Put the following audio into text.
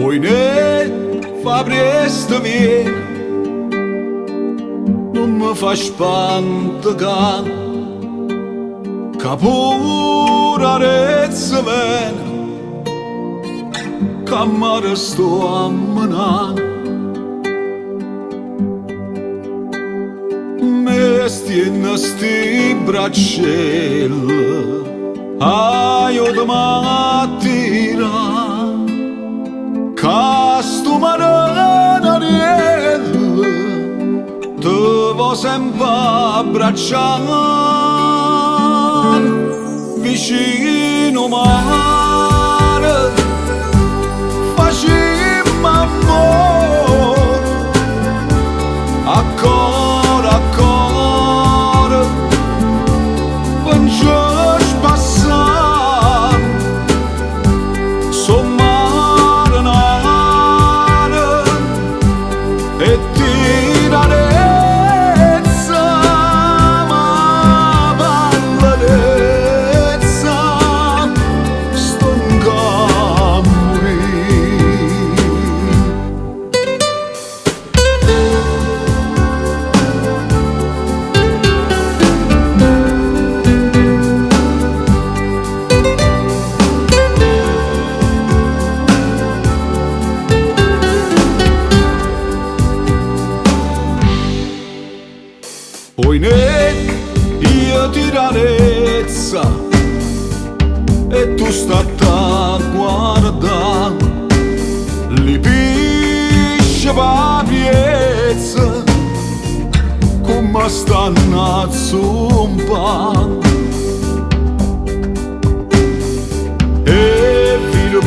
Poi ne fa presto viene, non mi fa spantare, che pure rezza viene, che mi resto a menare. Me stiene sti bracciella, aiuto mattina, che sto marinariello te vo sempre abbracciare vicino mare, facciamo amore a cuore a cuore, penso spassare sommare nare e tirarezza ma ballerezza stonca a morire. Poi ne io tirarezza e tu stata guarda li pisce papiezza come stanno a zumba e filo